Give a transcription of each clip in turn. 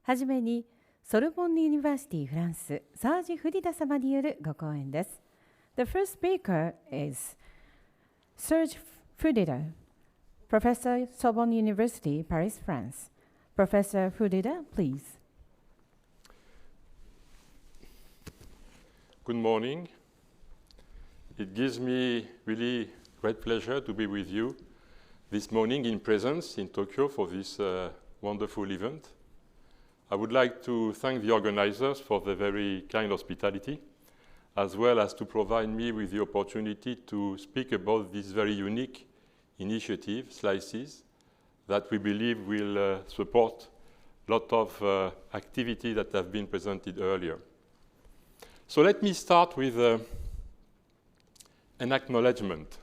はじめに、ソルボンユニバーシティフランス、サージ・フリダ様によるご講演です。The first speaker is Serge Fudida, Professor, Sorbonne University, Paris, France. Professor Fudida, please. Good morning. It gives me really great pleasure to be with you this morning in presence in Tokyo for this wonderful event. I would like to thank the organizers for the very kind hospitality, as well as to provide me with the opportunity to speak about this very unique initiative, SLICES, that we believe will support a lot of activity that have been presented earlier. So let me start with an acknowledgement.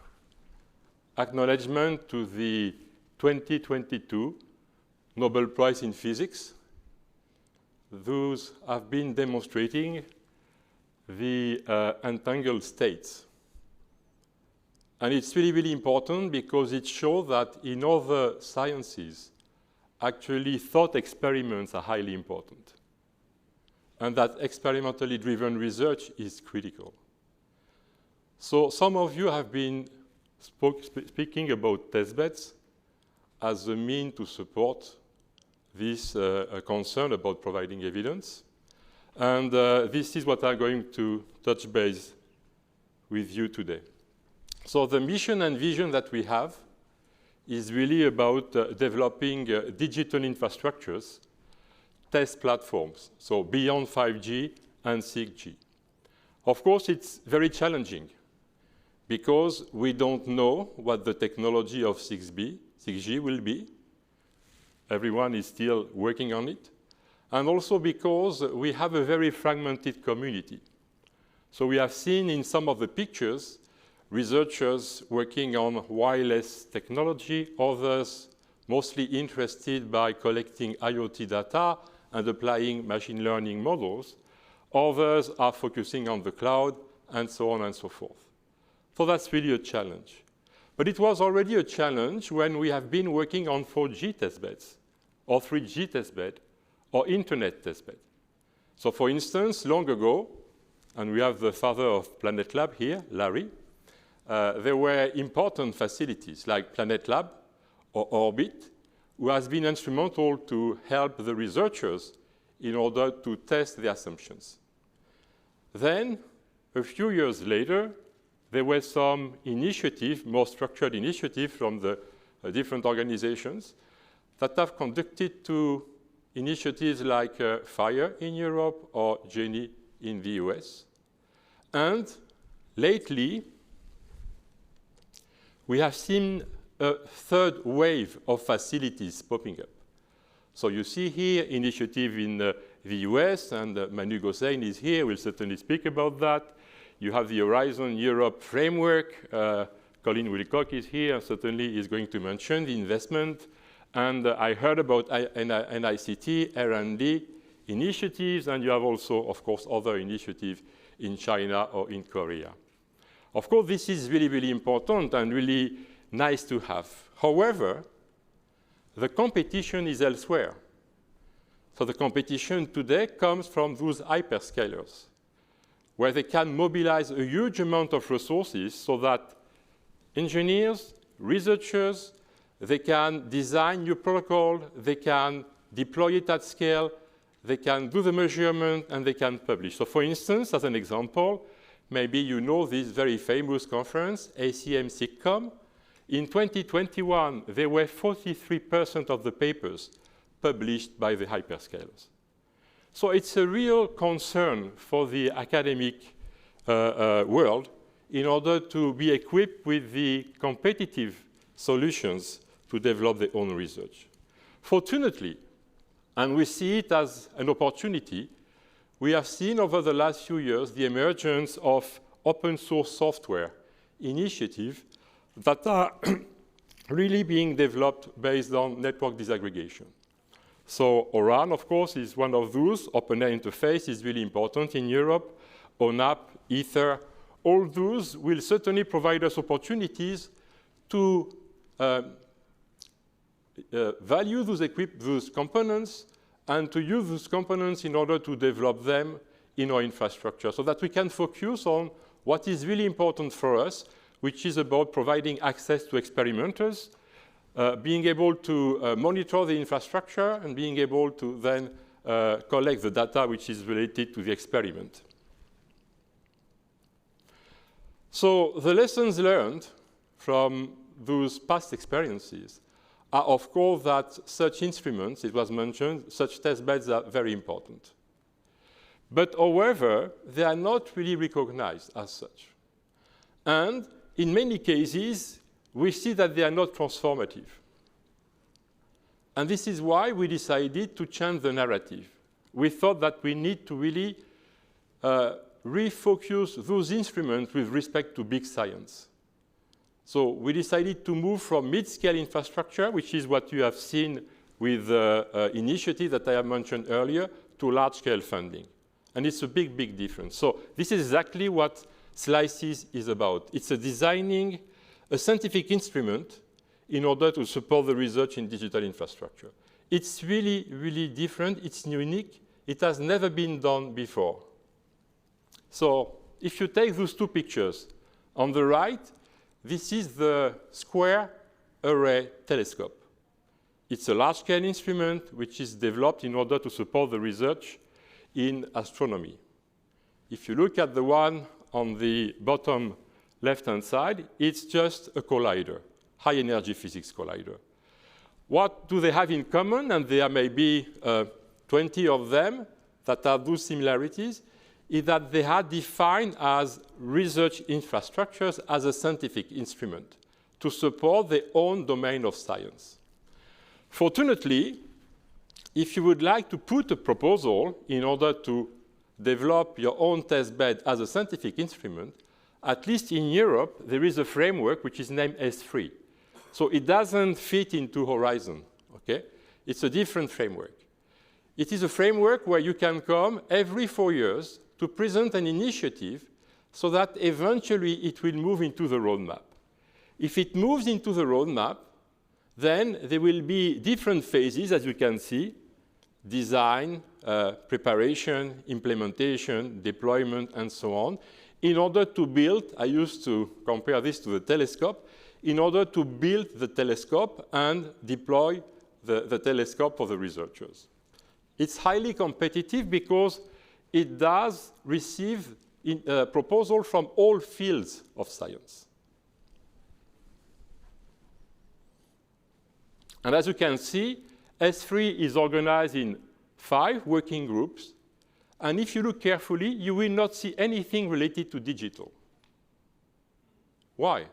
Acknowledgement to the 2022 Nobel Prize in Physics. Those have been demonstrating the entangled states. And it's really, really important because it shows that in other sciences, actually thought experiments are highly important. And that experimentally driven research is critical. So some of you have been speaking about testbeds as a mean to support this concern about providing evidence. And this is what I'm going to touch base with you today. So the mission and vision that we have is really about developing digital infrastructures, test platforms, so beyond 5G and 6G. Of course, it's very challenging because we don't know what the technology of 6G will be. Everyone is still working on it. And also because we have a very fragmented community. So we have seen in some of the pictures researchers working on wireless technology, others mostly interested by collecting IoT data and applying machine learning models. Others are focusing on the cloud, and so on and so forth. So that's really a challenge. But it was already a challenge when we have been working on 4G testbeds, or 3G testbed, or internet testbed. So for instance, long ago, and we have the father of Planet Lab here, Larry, there were important facilities like Planet Lab or Orbit, who has been instrumental to help the researchers in order to test the assumptions. Then, a few years later, there were some initiatives, more structured initiatives from the different organizations that have conducted to initiatives like FIRE in Europe or Jenny in the US. And lately, we have seen a third wave of facilities popping up. So you see here initiative in the US, and Manu Gossein is here, will certainly speak about that. You have the Horizon Europe framework. Colin Wilcock is here, and certainly is going to mention the investment. And I heard about NICT, R&D initiatives, and you have also, of course, other initiatives in China or in Korea. Of course, this is really, really important and really nice to have. However, the competition is elsewhere. So the competition today comes from those hyperscalers, where they can mobilize a huge amount of resources so that engineers, researchers, they can design new protocol, they can deploy it at scale, they can do the measurement, and they can publish. So for instance, as an example, maybe you know this very famous conference, ACM SIGCOMM. In 2021, there were 43% of the papers published by the hyperscalers. So it's a real concern for the academic world in order to be equipped with the competitive solutions to develop their own research. Fortunately, and we see it as an opportunity, we have seen over the last few years the emergence of open source software initiatives that are really being developed based on network disaggregation. So ORAN, of course, is one of those. Open Air Interface is really important in Europe. ONAP, Ether, all those will certainly provide us opportunities to value those components and to use those components in order to develop them in our infrastructure so that we can focus on what is really important for us, which is about providing access to experimenters, being able to monitor the infrastructure, and being able to then collect the data which is related to the experiment. So the lessons learned from those past experiences are, of course, that such instruments, it was mentioned, such test beds are very important. But however, they are not really recognized as such. And in many cases, we see that they are not transformative. And this is why we decided to change the narrative. We thought that we need to really refocus those instruments with respect to big science. So we decided to move from mid-scale infrastructure, which is what you have seen with the initiative that I have mentioned earlier, to large-scale funding. And it's a big, big difference. So this is exactly what SLICES is about. It's designing a scientific instrument in order to support the research in digital infrastructure. It's really, really different. It's unique. It has never been done before. So if you take those two pictures, on the right, this is the Square Array Telescope. It's a large-scale instrument which is developed in order to support the research in astronomy. If you look at the one on the bottom left-hand side, it's just a collider, high-energy physics collider. What do they have in common? And there may be 20 of them that have those similarities, is that they are defined as research infrastructures as a scientific instrument to support their own domain of science. Fortunately, if you would like to put a proposal in order to develop your own test bed as a scientific instrument, at least in Europe, there is a framework which is named S3. So it doesn't fit into Horizon, okay? It's a different framework. It is a framework where you can come every 4 years to present an initiative so that eventually it will move into the roadmap. If it moves into the roadmap, then there will be different phases, as you can see: design, preparation, implementation, deployment, and so on, in order to build, I used to compare this to the telescope, in order to build the telescope and deploy the telescope for the researchers. It's highly competitive because it does receive proposals from all fields of science. And as you can see, S3 is organized in 5 working groups. And if you look carefully, you will not see anything related to digital. Why?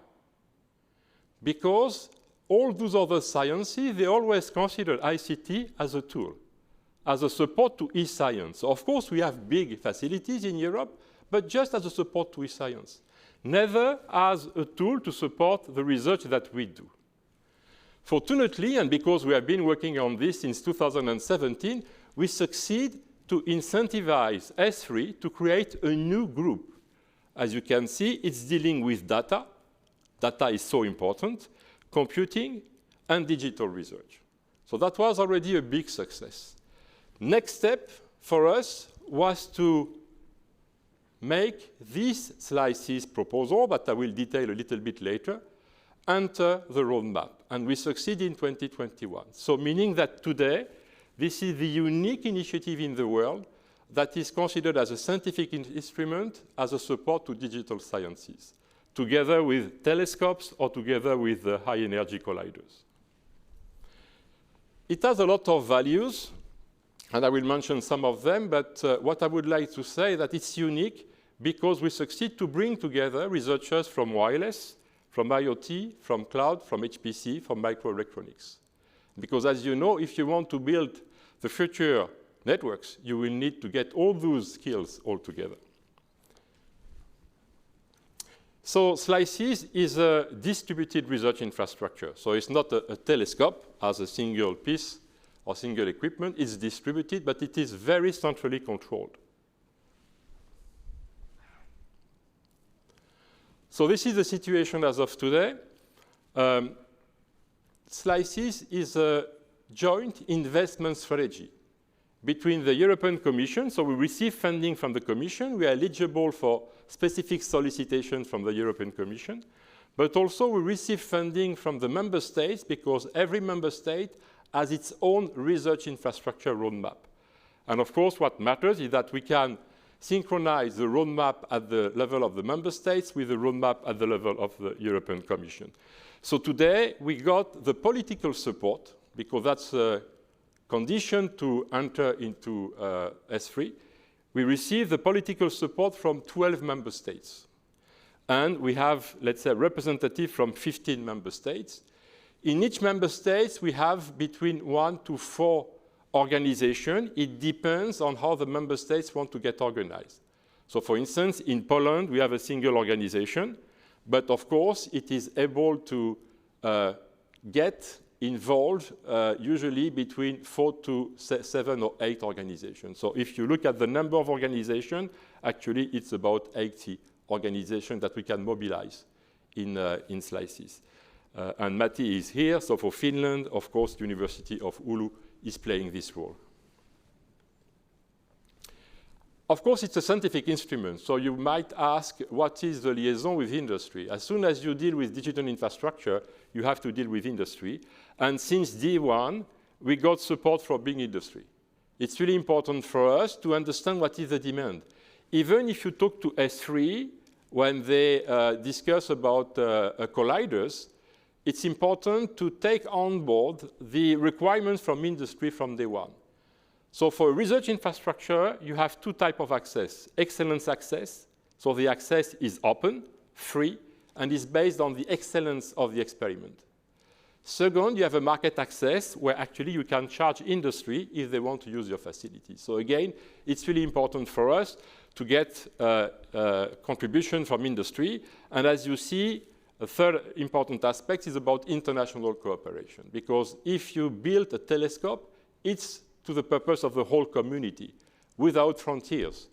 Because all those other sciences, they always consider ICT as a tool, as a support to e-science. Of course, we have big facilities in Europe, but just as a support to e-science, never as a tool to support the research that we do. Fortunately, and because we have been working on this since 2017, we succeed to incentivize S3 to create a new group. As you can see, it's dealing with data. Data is so important, computing, and digital research. So that was already a big success. Next step for us was to make this SLICES proposal, that I will detail a little bit later, enter the roadmap. And we succeed in 2021. So meaning that today, this is the unique initiative in the world that is considered as a scientific instrument as a support to digital sciences, together with telescopes or together with the high-energy colliders. It has a lot of values, and I will mention some of them, but what I would like to say is that it's unique because we succeed to bring together researchers from wireless, from IoT, from cloud, from HPC, from microelectronics. Because as you know, if you want to build the future networks, you will need to get all those skills all together. So SLICES is a distributed research infrastructure. So it's not a telescope as a single piece or single equipment. It's distributed, but it is very centrally controlled. So this is the situation as of today. SLICES is a joint investment strategy. between the European Commission, so we receive funding from the Commission, we are eligible for specific solicitation from the European Commission, but also we receive funding from the member states because every member state has its own research infrastructure roadmap. And of course, what matters is that we can synchronize the roadmap at the level of the member states with the roadmap at the level of the European Commission. So today, we got the political support, because that's a condition to enter into S3. We received the political support from 12 member states. And we have, let's say, representatives from 15 member states. In each member state, we have between 1 to 4 organizations. It depends on how the member states want to get organized. So for instance, in Poland, we have a single organization. But of course, it is able to get involved usually between 4 to 7 or 8 organizations. So if you look at the number of organizations, actually it's about 80 organizations that we can mobilize in slices. And Matti is here, so for Finland, of course, the University of Oulu is playing this role. Of course, it's a scientific instrument, so you might ask, what is the liaison with industry? As soon as you deal with digital infrastructure, you have to deal with industry. And since day1, we got support from big industry. It's really important for us to understand what is the demand. Even if you talk to S3, when they discuss about colliders, it's important to take on board the requirements from industry from day one. So for research infrastructure, you have 2 types of access. Excellence access, so the access is open, free, and is based on the excellence of the experiment. Second, you have a market access where actually you can charge industry if they want to use your facility. So again, it's really important for us to get contribution from industry. And as you see, a third important aspect is about international cooperation. Because if you build a telescope, it's to the purpose of the whole community, without frontiers.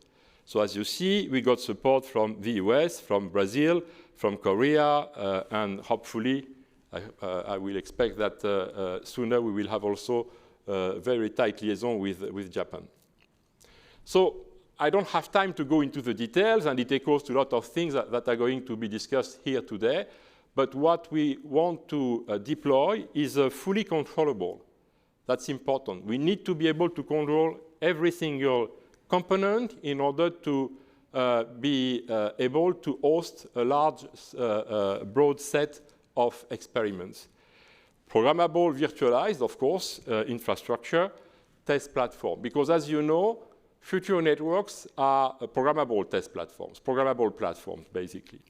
So as you see, we got support from the US, from Brazil, from Korea, and hopefully, I will expect that sooner we will have also a very tight liaison with Japan. So I don't have time to go into the details, and it echoes to a lot of things that are going to be discussed here today. But what we want to deploy is fully controllable. That's important. We need to be able to control every single component in order to be able to host a large, broad set of experiments. Programmable, virtualized, of course, infrastructure, test platform. Because as you know, future networks are programmable test platforms, programmable platforms, basically.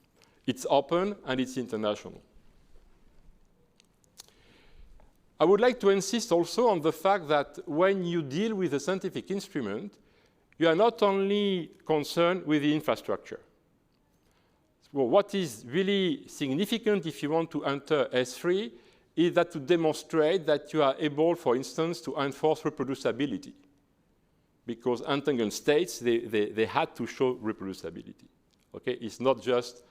It's open and it's international. I would like to insist also on the fact that when you deal with a scientific instrument, you are not only concerned with the infrastructure. Well, what is really significant if you want to enter S3 is that to demonstrate that you are able, for instance, to enforce reproducibility. Because entangled states, they had to show reproducibility. Okay? It's not just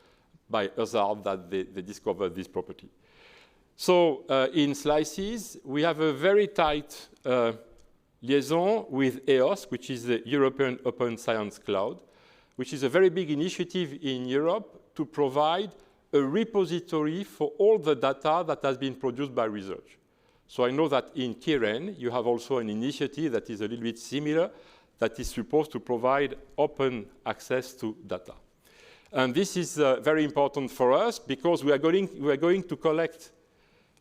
by hazard that they discovered this property. So in slices, we have a very tight liaison with EOS, which is the European Open Science Cloud, which is a very big initiative in Europe to provide a repository for all the data that has been produced by research. So I know that in Kiren, you have also an initiative that is a little bit similar, that is supposed to provide open access to data. And this is very important for us because we are going to collect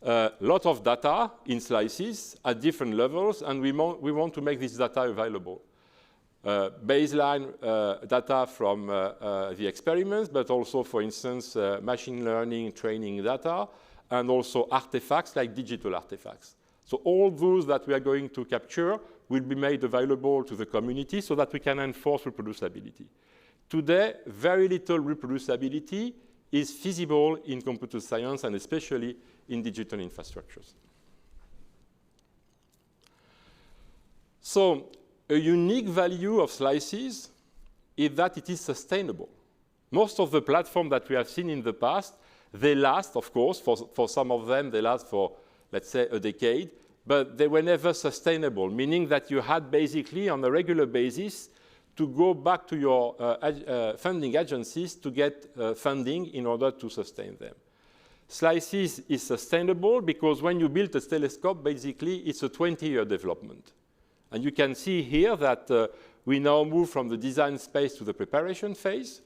a lot of data in slices at different levels, and we want to make this data available. Baseline data from the experiments, but also, for instance, machine learning training data, and also artifacts like digital artifacts. So all those that we are going to capture will be made available to the community so that we can enforce reproducibility. Today, very little reproducibility is feasible in computer science and especially in digital infrastructures. So a unique value of slices is that it is sustainable. Most of the platforms that we have seen in the past, they last, of course, for some of them, they last for, let's say, a decade. but they were never sustainable, meaning that you had basically on a regular basis to go back to your funding agencies to get funding in order to sustain them. SLICES is sustainable because when you build a telescope, basically it's a 20-year development. And you can see here that we now move from the design phase to the preparation phase,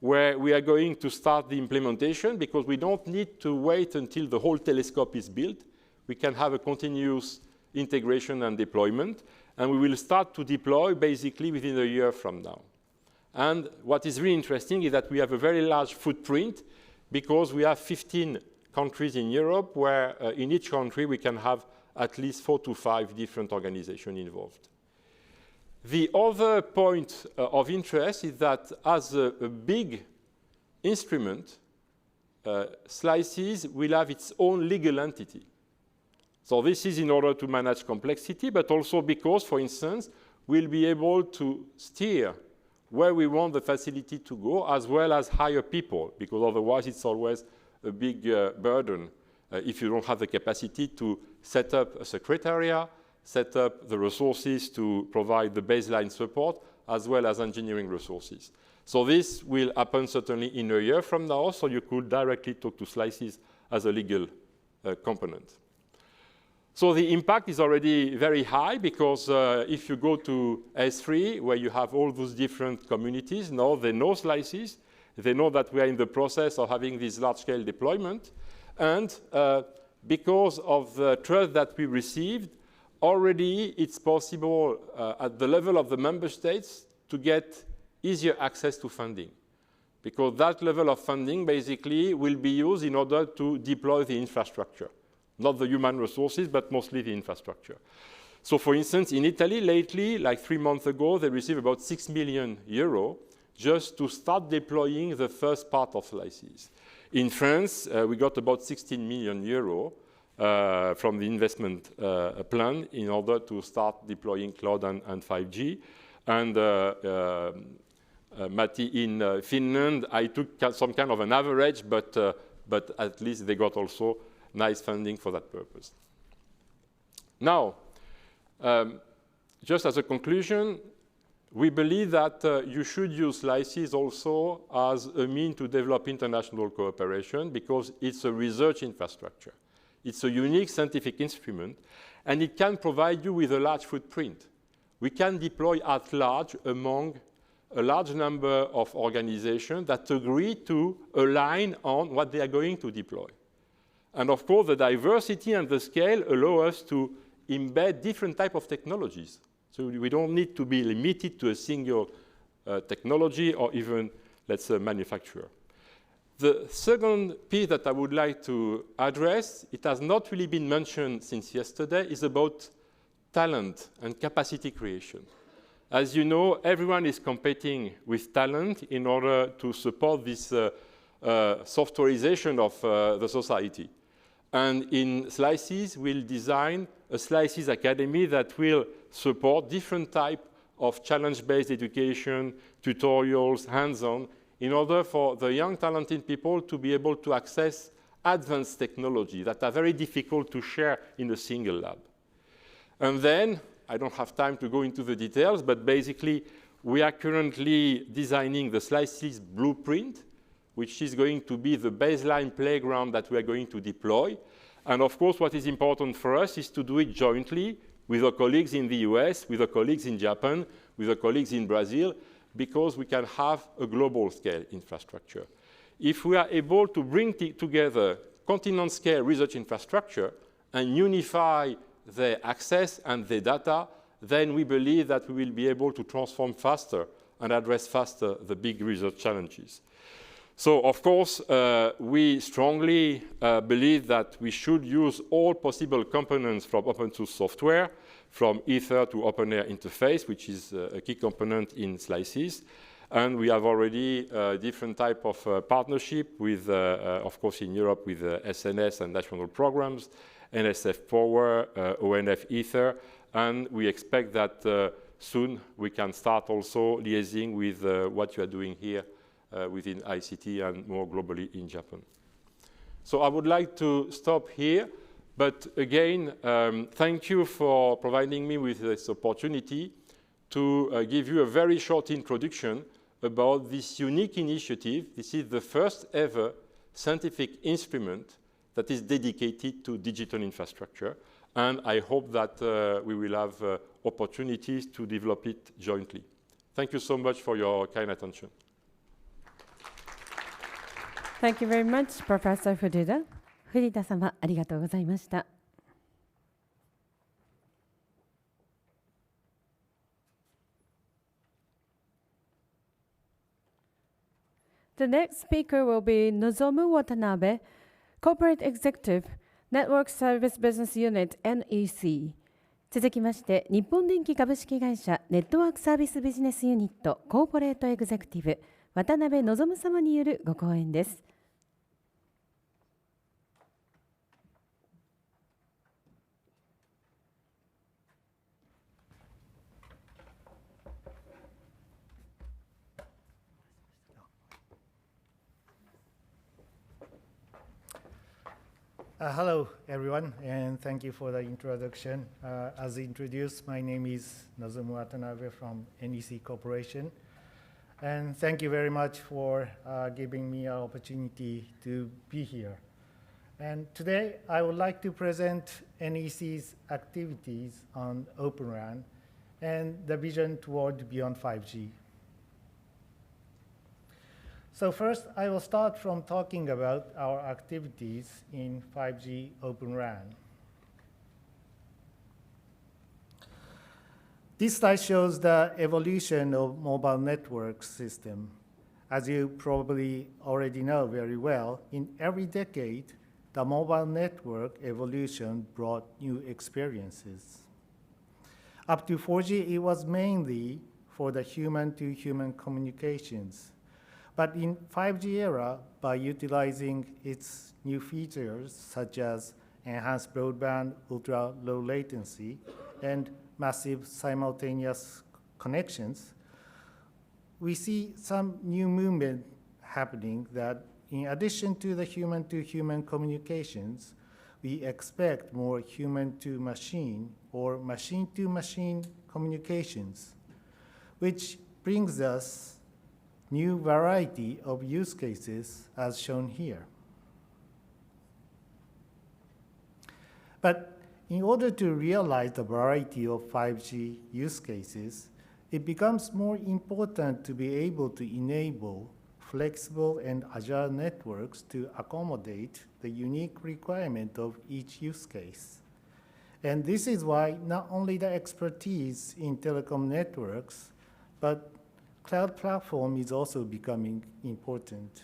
where we are going to start the implementation because we don't need to wait until the whole telescope is built. We can have a continuous integration and deployment, and we will start to deploy basically within a year from now. And what is really interesting is that we have a very large footprint because we have 15 countries in Europe where in each country we can have at least 4 to 5 different organizations involved. The other point of interest is that as a big instrument, SLICES will have its own legal entity. So this is in order to manage complexity, but also because, for instance, we'll be able to steer where we want the facility to go, as well as hire people, because otherwise it's always a big burden if you don't have the capacity to set up a secretariat, set up the resources to provide the baseline support, as well as engineering resources. So this will happen certainly in a year from now, so you could directly talk to SLICES as a legal component. So the impact is already very high because if you go to S3, where you have all those different communities, now they know SLICES, they know that we are in the process of having this large-scale deployment, and because of the trust that we received, already it's possible at the level of the member states to get easier access to funding, because that level of funding basically will be used in order to deploy the infrastructure. Not the human resources, but mostly the infrastructure. So for instance, in Italy lately, like 3 months ago, they received about 6 million euro just to start deploying the first part of SLICES. In France, we got about 16 million euro from the investment plan in order to start deploying cloud and 5G. And Matti, in Finland, I took some kind of an average, but at least they got also nice funding for that purpose. Now, just as a conclusion, we believe that you should use SLICES also as a means to develop international cooperation because it's a research infrastructure. It's a unique scientific instrument, and it can provide you with a large footprint. We can deploy at large among a large number of organizations that agree to align on what they are going to deploy. And of course, the diversity and the scale allow us to embed different types of technologies. So we don't need to be limited to a single technology or even, let's say, manufacturer. The second piece that I would like to address, it has not really been mentioned since yesterday, is about talent and capacity creation. As you know, everyone is competing with talent in order to support this softwareization of the society. And in SLICES, we'll design a SLICES Academy that will support different types of challenge-based education, tutorials, hands-on, in order for the young, talented people to be able to access advanced technology that are very difficult to share in a single lab. And then, I don't have time to go into the details, but basically, we are currently designing the SLICES blueprint, which is going to be the baseline playground that we are going to deploy. And of course, what is important for us is to do it jointly with our colleagues in the US, with our colleagues in Japan, with our colleagues in Brazil, because we can have a global scale infrastructure. If we are able to bring together continent scale research infrastructure and unify their access and their data, then we believe that we will be able to transform faster and address faster the big research challenges. So, of course, we strongly believe that we should use all possible components from open source software, from Ether to OpenAir interface, which is a key component in SLICES. And we have already different type of partnership with, of course, in Europe with SNS and national programs, NSF Power, ONF Ether, and we expect that soon we can start also liaising with what you are doing here within ICT and more globally in Japan. So I would like to stop here. But again, thank you for providing me with this opportunity to give you a very short introduction about this unique initiative. This is the first ever scientific instrument that is dedicated to digital infrastructure. And I hope that we will have opportunities to develop it jointly. Thank you so much for your kind attention. Thank you very much, Professor Furuta. 藤田様、ありがとうございました。The next speaker will be Nozomu Watanabe, Corporate Executive, Network Service Business Unit NEC。続きまして、日本電機株式会社ネットワークサービスビジネスユニットコーポレートエグゼクティブ、渡辺望様によるご講演です。Hello, everyone, and thank you for the introduction. As introduced, my name is Nozomu Watanabe from NEC Corporation. And thank you very much for giving me an opportunity to be here. And today, I would like to present NEC's activities on Open RAN and the vision toward beyond 5G. So first, I will start from talking about our activities in 5G Open RAN. This slide shows the evolution of mobile network system. As you probably already know very well, in every decade, the mobile network evolution brought new experiences. Up to 4G, it was mainly for the human-to-human communications. But in 5G era, by utilizing its new features such as enhanced broadband, ultra-low latency, and massive simultaneous connections, we see some new movement happening that in addition to the human-to-human communications, we expect more human-to-machine or machine-to-machine communications, which brings us new variety of use cases as shown here. But in order to realize the variety of 5G use cases, it becomes more important to be able to enable flexible and agile networks to accommodate the unique requirement of each use case. And this is why not only the expertise in telecom networks, but cloud platform is also becoming important.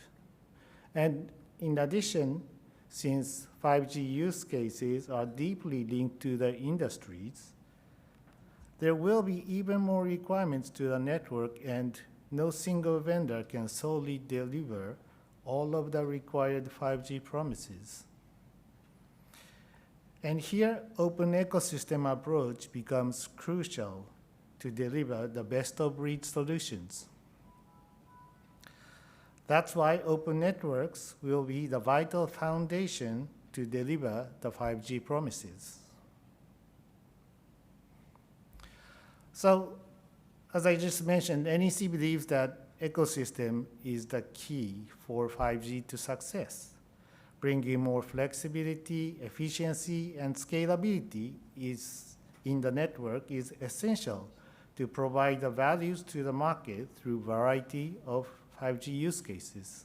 And in addition, since 5G use cases are deeply linked to the industries, there will be even more requirements to the network, and no single vendor can solely deliver all of the required 5G promises. And here, open ecosystem approach becomes crucial to deliver the best-of-breed solutions. That's why open networks will be the vital foundation to deliver the 5G promises. So, as I just mentioned, NEC believes that ecosystem is the key for 5G to success. Bringing more flexibility, efficiency, and scalability in the network is essential to provide the values to the market through variety of 5G use cases.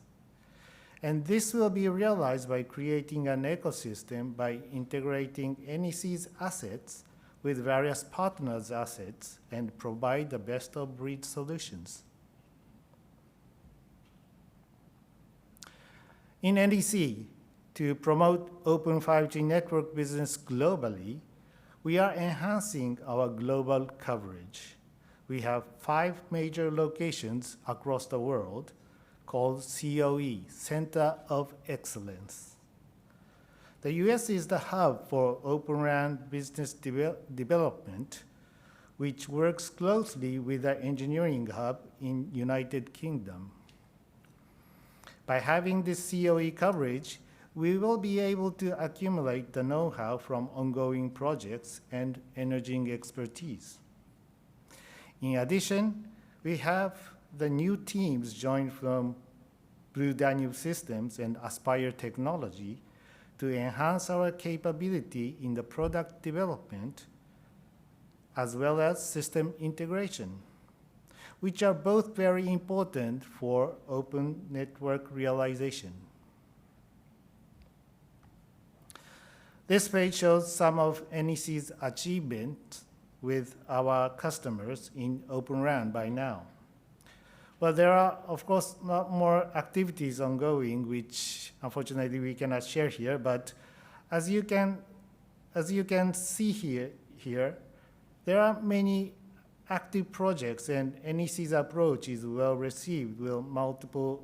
And this will be realized by creating an ecosystem by integrating NEC's assets with various partners' assets and provide the best-of-breed solutions. In NEC, to promote open 5G network business globally, we are enhancing our global coverage. We have 5 major locations across the world called COE, Center of Excellence. The US is the hub for Open RAN business development, which works closely with the engineering hub in United Kingdom. By having this COE coverage, we will be able to accumulate the know-how from ongoing projects and emerging expertise. In addition, we have the new teams joined from Blue Danube Systems and Aspire Technology to enhance our capability in the product development as well as system integration, which are both very important for open network realization. This page shows some of NEC's achievements with our customers in Open RAN by now. Well, there are, of course, a lot more activities ongoing, which unfortunately we cannot share here, but as you can see here, there are many active projects, and NEC's approach is well received with multiple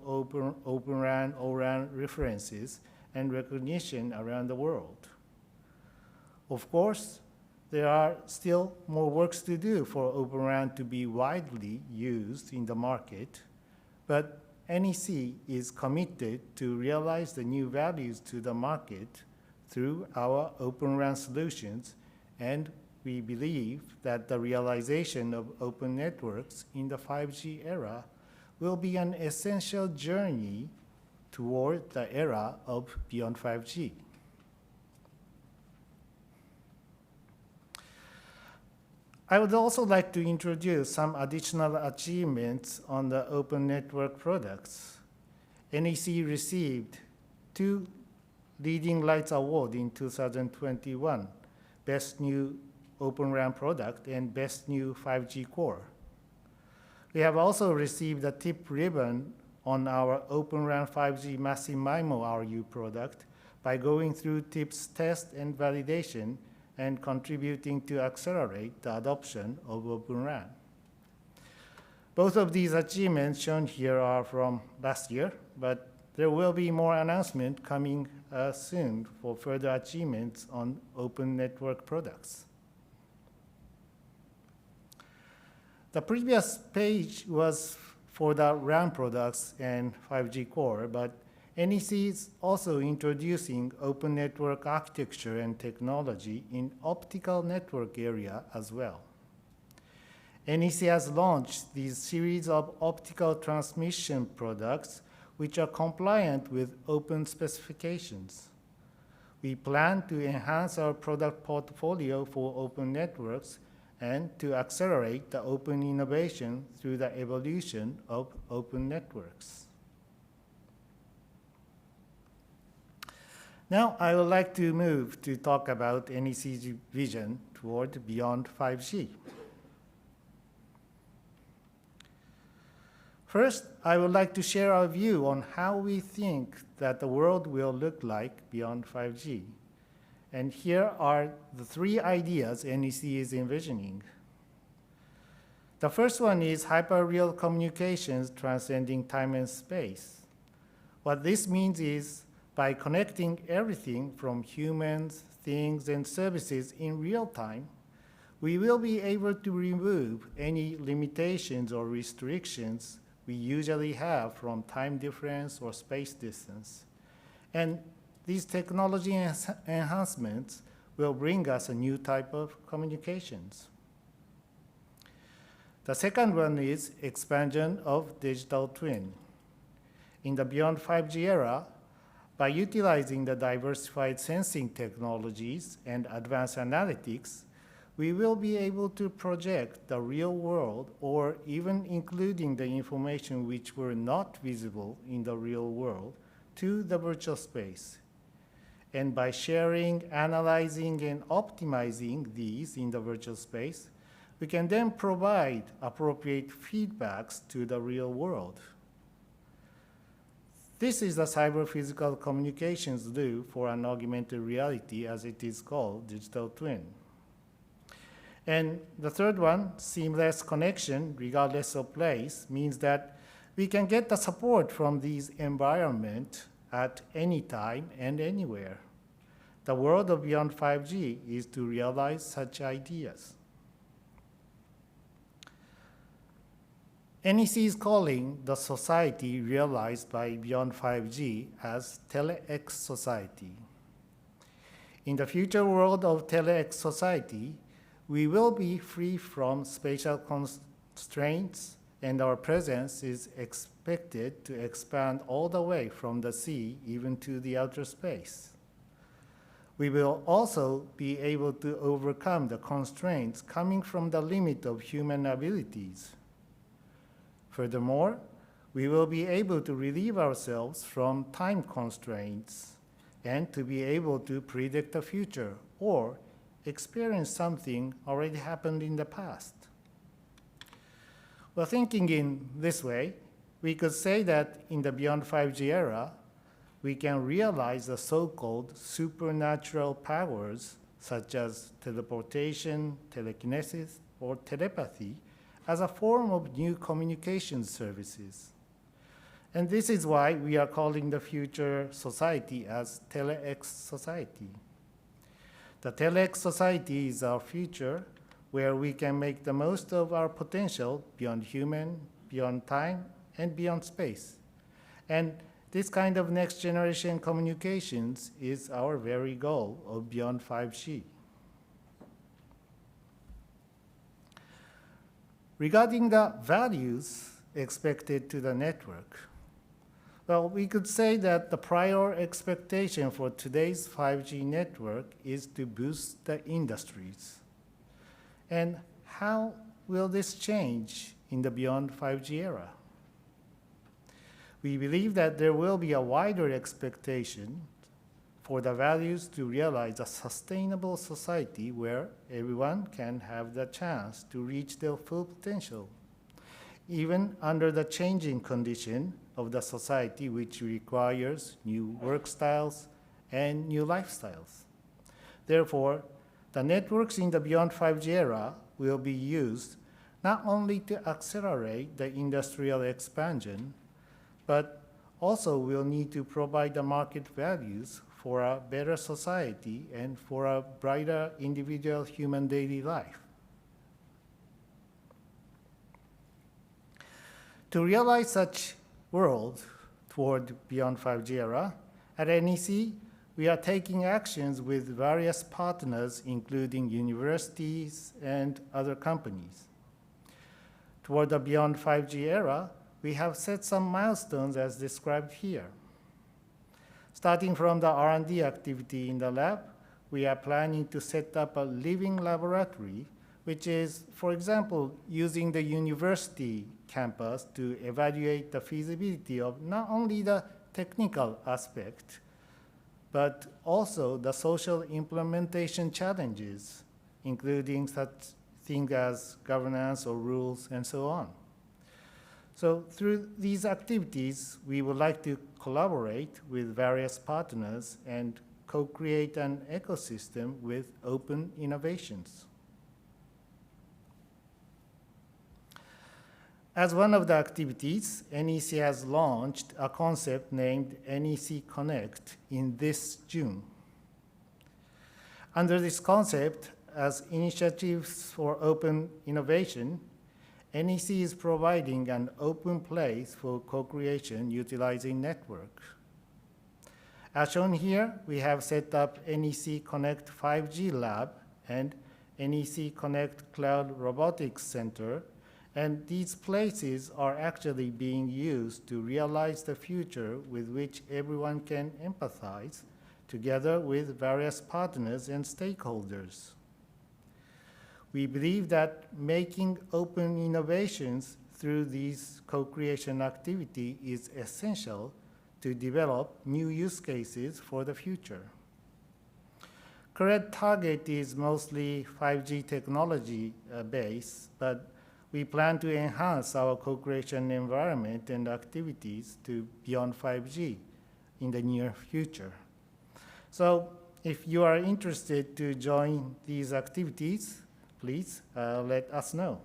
Open RAN, O-RAN references and recognition around the world. Of course, there are still more works to do for Open RAN to be widely used in the market, but NEC is committed to realize the new values to the market through our Open RAN solutions, and we believe that the realization of open networks in the 5G era will be an essential journey toward the era of beyond 5G. I would also like to introduce some additional achievements on the open network products. NEC received 2 Leading Lights Award in 2021, Best New Open RAN Product and Best New 5G Core. We have also received a tip ribbon on our Open RAN 5G Massive MIMO RU product by going through TIP's test and validation and contributing to accelerate the adoption of Open RAN. Both of these achievements shown here are from last year, but there will be more announcements coming soon for further achievements on open network products. The previous page was for the RAN products and 5G core, but NEC is also introducing open network architecture and technology in optical network area as well. NEC has launched these series of optical transmission products which are compliant with open specifications. We plan to enhance our product portfolio for open networks and to accelerate the open innovation through the evolution of open networks. Now, I would like to move to talk about NEC's vision toward beyond 5G. First, I would like to share our view on how we think that the world will look like beyond 5G. And here are the 3 ideas NEC is envisioning. The first one is hyperreal communications transcending time and space. What this means is by connecting everything from humans, things, and services in real time, we will be able to remove any limitations or restrictions we usually have from time difference or space distance. And these technology enhancements will bring us a new type of communications. The second one is expansion of digital twin. In the beyond 5G era, by utilizing the diversified sensing technologies and advanced analytics, we will be able to project the real world or even including the information which were not visible in the real world to the virtual space. And by sharing, analyzing, and optimizing these in the virtual space, we can then provide appropriate feedbacks to the real world. This is the cyber-physical communications loop for an augmented reality, as it is called, digital twin. And the third one, seamless connection, regardless of place, means that we can get the support from these environments at any time and anywhere. The world of beyond 5G is to realize such ideas. NEC is calling the society realized by Beyond 5G as Tele-X Society. In the future world of Tele-X Society, we will be free from spatial constraints, and our presence is expected to expand all the way from the sea even to the outer space. We will also be able to overcome the constraints coming from the limit of human abilities. Furthermore, we will be able to relieve ourselves from time constraints and to be able to predict the future or experience something already happened in the past. Well, thinking in this way, we could say that in the Beyond 5G era, we can realize the so-called supernatural powers such as teleportation, telekinesis, or telepathy as a form of new communication services. And this is why we are calling the future society as Tele-X Society. The Tele-X Society is our future where we can make the most of our potential beyond human, beyond time, and beyond space. And this kind of next generation communications is our very goal of Beyond 5G. Regarding the values expected to the network, well, we could say that the prior expectation for today's 5G network is to boost the industries. And how will this change in the Beyond 5G era? We believe that there will be a wider expectation for the values to realize a sustainable society where everyone can have the chance to reach their full potential, even under the changing condition of the society which requires new work styles and new lifestyles. Therefore, the networks in the Beyond 5G era will be used not only to accelerate the industrial expansion, but also will need to provide the market values for a better society and for a brighter individual human daily life. To realize such world toward Beyond 5G era, at NEC, we are taking actions with various partners, including universities and other companies. Toward the Beyond 5G era, we have set some milestones as described here. Starting from the R&D activity in the lab, we are planning to set up a living laboratory, which is, for example, using the university campus to evaluate the feasibility of not only the technical aspect, but also the social implementation challenges, including such things as governance or rules and so on. So through these activities, we would like to collaborate with various partners and co-create an ecosystem with open innovations. As one of the activities, NEC has launched a concept named NEC Connect in this June. Under this concept, as initiatives for open innovation, NEC is providing an open place for co-creation utilizing network. As shown here, we have set up NEC Connect 5G Lab and NEC Connect Cloud Robotics Center, and these places are actually being used to realize the future with which everyone can empathize, together with various partners and stakeholders. We believe that making open innovations through these co-creation activity is essential to develop new use cases for the future. Current target is mostly 5G technology based, but we plan to enhance our co-creation environment and activities to Beyond 5G in the near future. So if you are interested to join these activities, please let us know.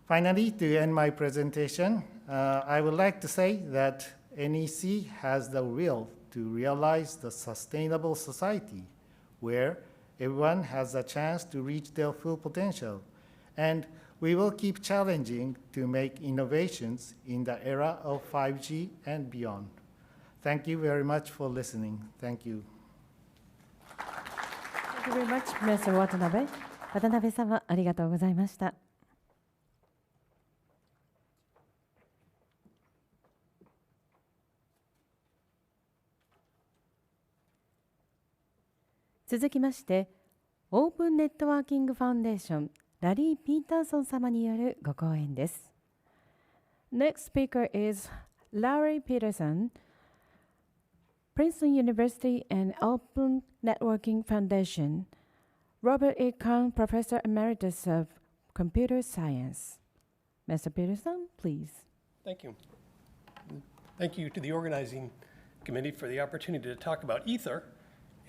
Finally, to end my presentation, I would like to say that NEC has the will to realize the sustainable society where everyone has a chance to reach their full potential And we will keep challenging to make innovations in the era of 5G and beyond. Thank you very much for listening. Thank you. Thank you very much, Mr. Watanabe. 渡辺様、ありがとうございました。続きまして、オープンネットワーキングファウンデーション、ラリー・ピーターソン様によるご講演です。Next speaker is Larry Peterson, Princeton University and Open Networking Foundation, Robert E. Kahn, Professor Emeritus of Computer Science. Mr. Peterson, please. Thank you. Thank you to the organizing committee for the opportunity to talk about Ether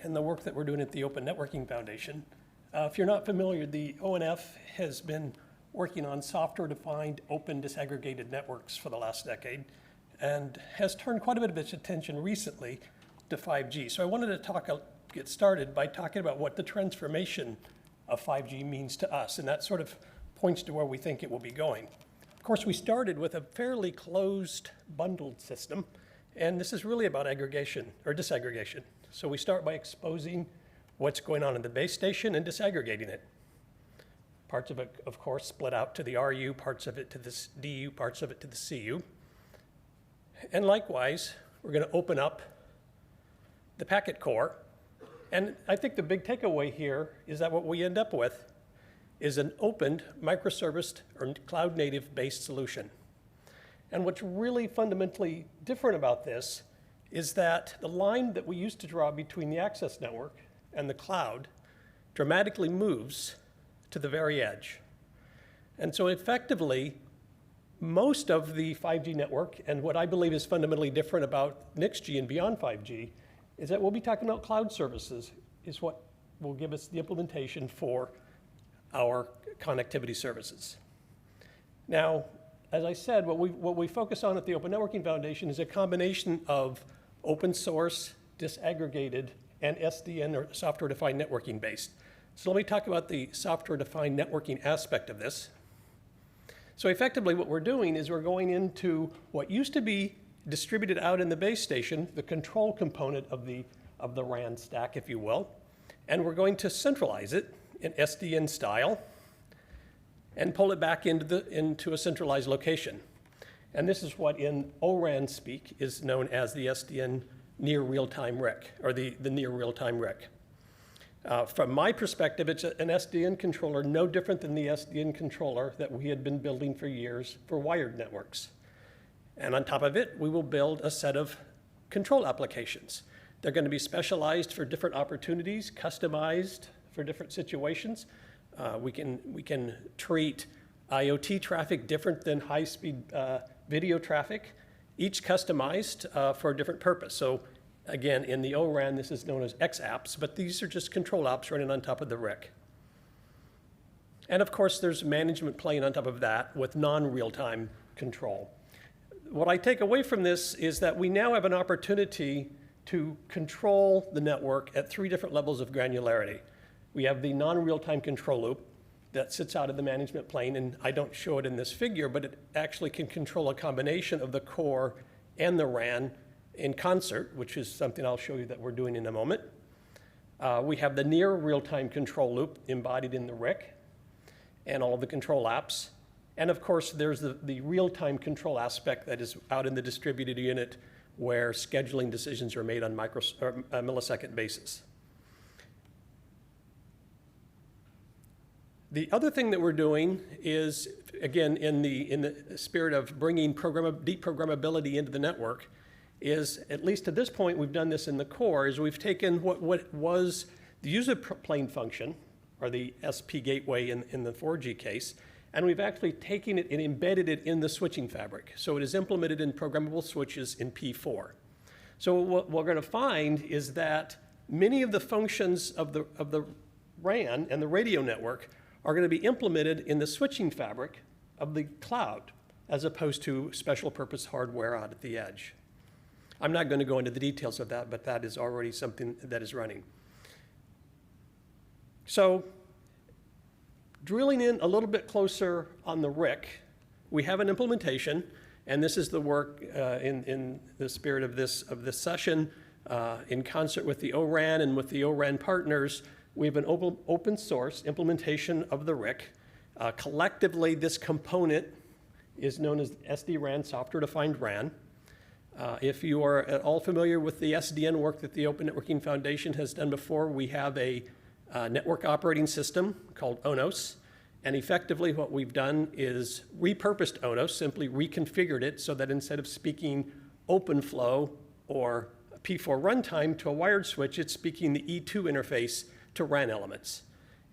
and the work that we're doing at the Open Networking Foundation. If you're not familiar, the ONF has been working on software-defined open disaggregated networks for the last decade and has turned quite a bit of its attention recently to 5G. So I wanted to get started by talking about what the transformation of 5G means to us, and that sort of points to where we think it will be going. Of course, we started with a fairly closed, bundled system, and this is really about aggregation or disaggregation. So we start by exposing what's going on in the base station and disaggregating it. Parts of it, of course, split out to the RU, parts of it to the DU, parts of it to the CU. And likewise, we're going to open up the packet core. And I think the big takeaway here is that what we end up with is an opened microservice or cloud-native based solution. And what's really fundamentally different about this is that the line that we used to draw between the access network and the cloud dramatically moves to the very edge. And so effectively, most of the 5G network, and what I believe is fundamentally different about next G and beyond 5G, is that we'll be talking about cloud services is what will give us the implementation for our connectivity services. Now, as I said, what we focus on at the Open Networking Foundation is a combination of open source, disaggregated, and SDN or software-defined networking based. So let me talk about the software-defined networking aspect of this. So effectively what we're doing is we're going into what used to be distributed out in the base station, the control component of the RAN stack, if you will, and we're going to centralize it in SDN style and pull it back into a centralized location. And this is what in ORAN speak is known as the SDN near real-time REC, or the near real-time REC. From my perspective, it's an SDN controller no different than the SDN controller that we had been building for years for wired networks. And on top of it, we will build a set of control applications. They're going to be specialized for different opportunities, customized for different situations. We can treat IoT traffic different than high-speed video traffic, each customized for a different purpose. So again, in the ORAN, this is known as X apps, but these are just control apps running on top of the REC. And of course, there's management playing on top of that with non-real-time control. What I take away from this is that we now have an opportunity to control the network at 3 different levels of granularity. We have the non-real-time control loop that sits out of the management plane, and I don't show it in this figure, but it actually can control a combination of the core and the RAN in concert, which is something I'll show you that we're doing in a moment. We have the near real-time control loop embodied in the REC and all of the control apps. And of course, there's the real-time control aspect that is out in the distributed unit where scheduling decisions are made on millisecond basis. The other thing that we're doing is, again, in the spirit of bringing deep programmability into the network, is, at least to this point, we've done this in the core, is we've taken what was the user plane function, or the SP gateway in the 4G case, and we've actually taken it and embedded it in the switching fabric. So it is implemented in programmable switches in P4. So what we're going to find is that many of the functions of the RAN and the radio network are going to be implemented in the switching fabric of the cloud, as opposed to special purpose hardware out at the edge. I'm not going to go into the details of that, but that is already something that is running. So Drilling in a little bit closer on the RIC, we have an implementation, and this is the work in the spirit of this session, in concert with the ORAN and with the ORAN partners. We have an open source implementation of the RIC. Collectively, this component is known as SD-RAN, Software Defined RAN. If you are at all familiar with the SDN work that the Open Networking Foundation has done before, we have a network operating system called ONOS. And effectively what we've done is repurposed ONOS, simply reconfigured it so that instead of speaking OpenFlow or P4 runtime to a wired switch, it's speaking the E2 interface to RAN elements.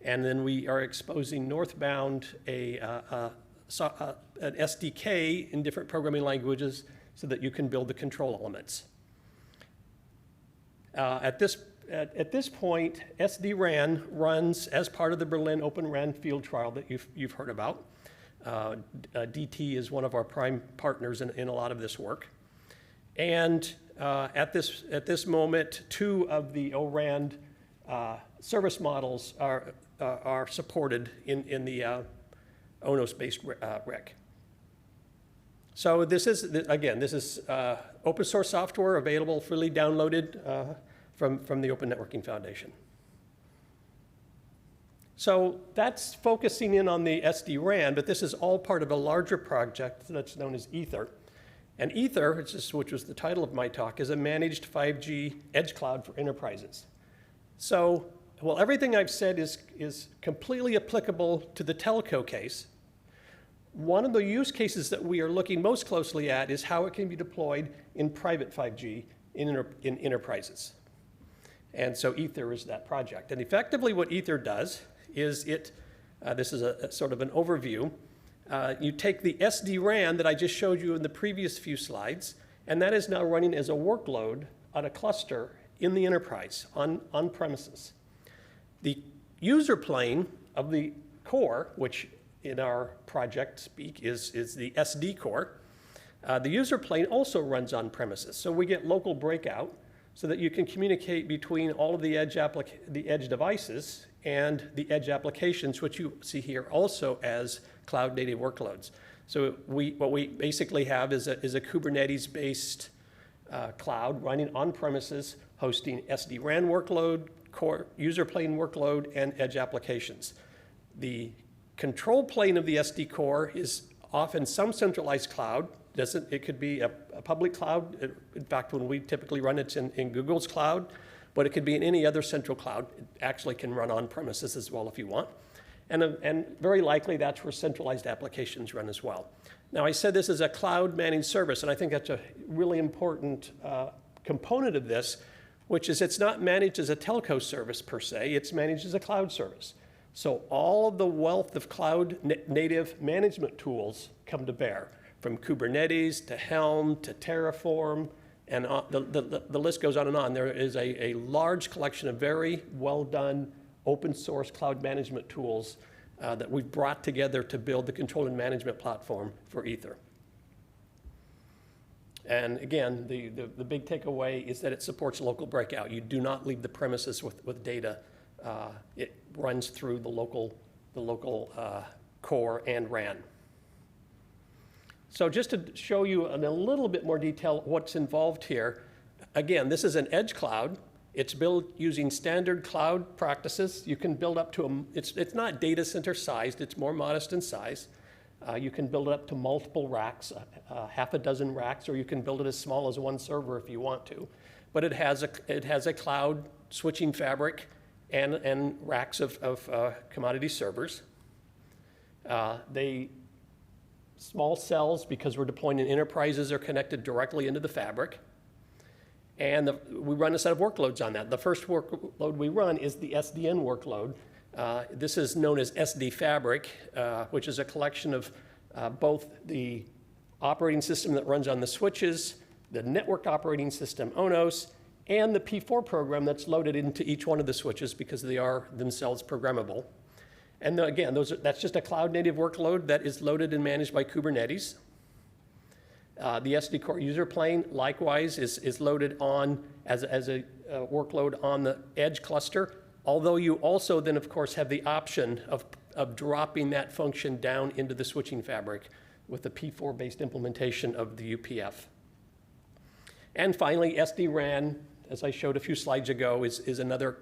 And then we are exposing northbound an SDK in different programming languages so that you can build the control elements. At this point, SD-RAN runs as part of the Berlin Open RAN field trial that you've heard about. DT is one of our prime partners in a lot of this work. And at this moment, 2 of the ORAN service models are supported in the ONOS-based RIC. So this is open source software available, freely downloaded from the Open Networking Foundation. So that's focusing in on the SD-RAN, but this is all part of a larger project that's known as Ether. And Ether, which was the title of my talk, is a managed 5G edge cloud for enterprises. So, well, everything I've said is completely applicable to the telco case. One of the use cases that we are looking most closely at is how it can be deployed in private 5G in enterprises. And so Ether is that project. And effectively what Ether does is this is a sort of an overview. You take the SD-RAN that I just showed you in the previous few slides, and that is now running as a workload on a cluster in the enterprise on premises. The user plane of the core, which in our project speak is the SD core, the user plane also runs on premises. So we get local breakout so that you can communicate between all of the edge devices and the edge applications, which you see here also as cloud native workloads. So what we basically have is a Kubernetes-based cloud running on premises, hosting SD-RAN workload, core user plane workload, and edge applications. The control plane of the SD core is often some centralized cloud. It could be a public cloud. In fact, when we typically run it in Google's cloud, but it could be in any other central cloud. It actually can run on premises as well if you want. And very likely that's where centralized applications run as well. Now, I said this is a cloud managed service, and I think that's a really important component of this, which is it's not managed as a telco service per se, it's managed as a cloud service. So all of the wealth of cloud native management tools come to bear, from Kubernetes to Helm to Terraform, and the list goes on and on. There is a large collection of very well done open source cloud management tools that we've brought together to build the control and management platform for Ether. And again, the big takeaway is that it supports local breakout. You do not leave the premises with data. It runs through the local core and RAN. So just to show you in a little bit more detail what's involved here, again, this is an edge cloud. It's built using standard cloud practices. You can build up to it's not data center sized, it's more modest in size. You can build it up to multiple racks, half a dozen racks, or you can build it as small as one server if you want to. But it has a cloud switching fabric and racks of commodity servers. Small cells, because we're deploying in enterprises, are connected directly into the fabric. And we run a set of workloads on that. The first workload we run is the SDN workload. This is known as SD Fabric, which is a collection of both the operating system that runs on the switches, the network operating system, ONOS, and the P4 program that's loaded into each one of the switches because they are themselves programmable. And again, that's just a cloud-native workload that is loaded and managed by Kubernetes. The SD core user plane, likewise, is loaded on as a workload on the edge cluster, although you also then, of course, have the option of of dropping that function down into the switching fabric with the P4-based implementation of the UPF. And finally, SD-RAN, as I showed a few slides ago, is another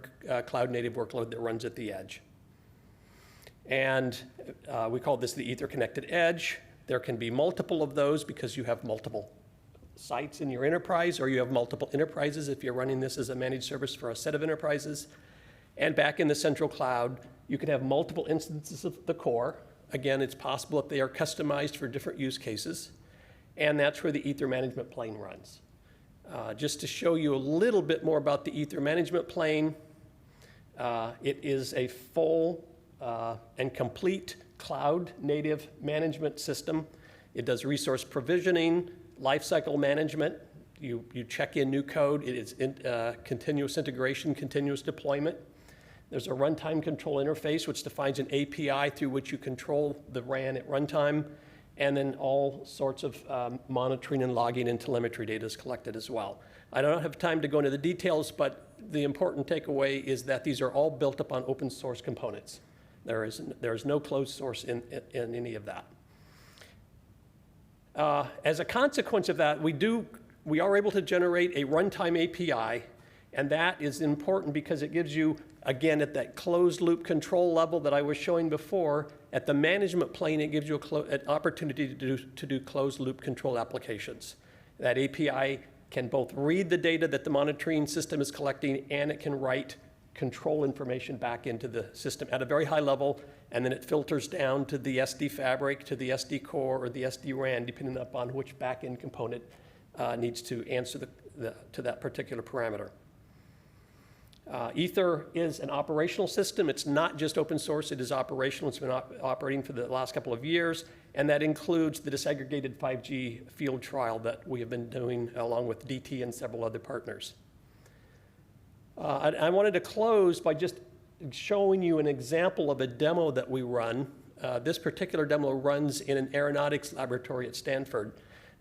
cloud-native workload that runs at the edge. And we call this the Ether Connected Edge. There can be multiple of those because you have multiple sites in your enterprise, or you have multiple enterprises if you're running this as a managed service for a set of enterprises. And back in the central cloud, you can have multiple instances of the core. Again, it's possible that they are customized for different use cases. And that's where the Ether management plane runs. Just to show you a little bit more about the Ether management plane, it is a full and complete cloud-native management system. It does resource provisioning, lifecycle management. You check in new code. It is continuous integration, continuous deployment. There's a runtime control interface, which defines an API through which you control the RAN at runtime. And then all sorts of monitoring and logging and telemetry data is collected as well. I don't have time to go into the details, but the important takeaway is that these are all built upon open source components. There is no closed source in any of that. As a consequence of that, we are able to generate a runtime API, and that is important because it gives you, again, at that closed loop control level that I was showing before, at the management plane, it gives you an opportunity to do closed loop control applications. That API can both read the data that the monitoring system is collecting, and it can write control information back into the system at a very high level, and then it filters down to the SD fabric, to the SD core, or the SD-RAN, depending upon which backend component needs to answer to that particular parameter. Ether is an operational system. It's not just open source, it is operational. It's been operating for the last couple of years, and that includes the disaggregated 5G field trial that we have been doing along with DT and several other partners. I wanted to close by just showing you an example of a demo that we run. This particular demo runs in an aeronautics laboratory at Stanford.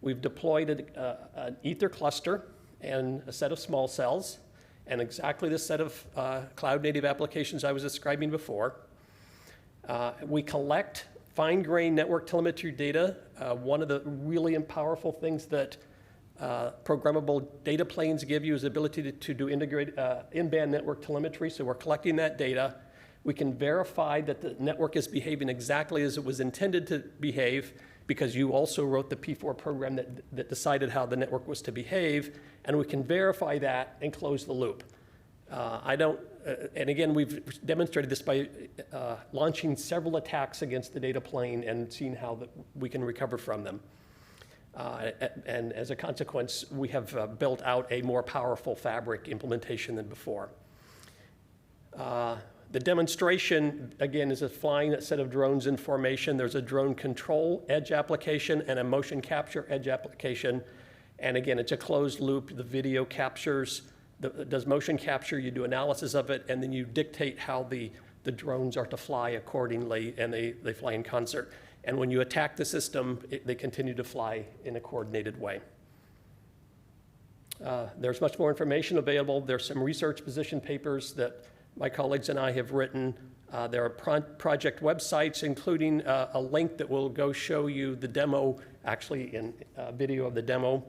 We've deployed an Ether cluster and a set of small cells, and exactly the set of cloud-native applications I was describing before. We collect fine-grained network telemetry data. One of the really powerful things that programmable data planes give you is the ability to do integrated in-band network telemetry. So we're collecting that data. We can verify that the network is behaving exactly as it was intended to behave, because you also wrote the P4 program that decided how the network was to behave, and we can verify that and close the loop. And again, we've demonstrated this by launching several attacks against the data plane and seeing how we can recover from them. And as a consequence, we have built out a more powerful fabric implementation than before. The demonstration, again, is flying a set of drones in formation. There's a drone control edge application and a motion capture edge application. And again, it's a closed loop. The video captures, does motion capture, you do analysis of it, and then you dictate how the drones are to fly accordingly, and they fly in concert. And when you attack the system, they continue to fly in a coordinated way. There's much more information available. There's some research position papers that my colleagues and I have written. There are project websites, including a link that will go show you the demo, actually in video of the demo.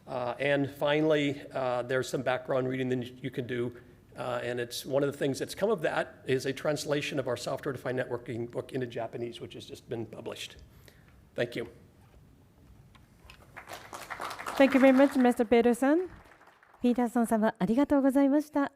And finally, there's some background reading that you can do. And it's one of the things that's come of that is a translation of our software-defined networking book into Japanese, which has just been published. Thank you. Thank you very much, Mr. Peterson. ピーターソン様、ありがとうございました。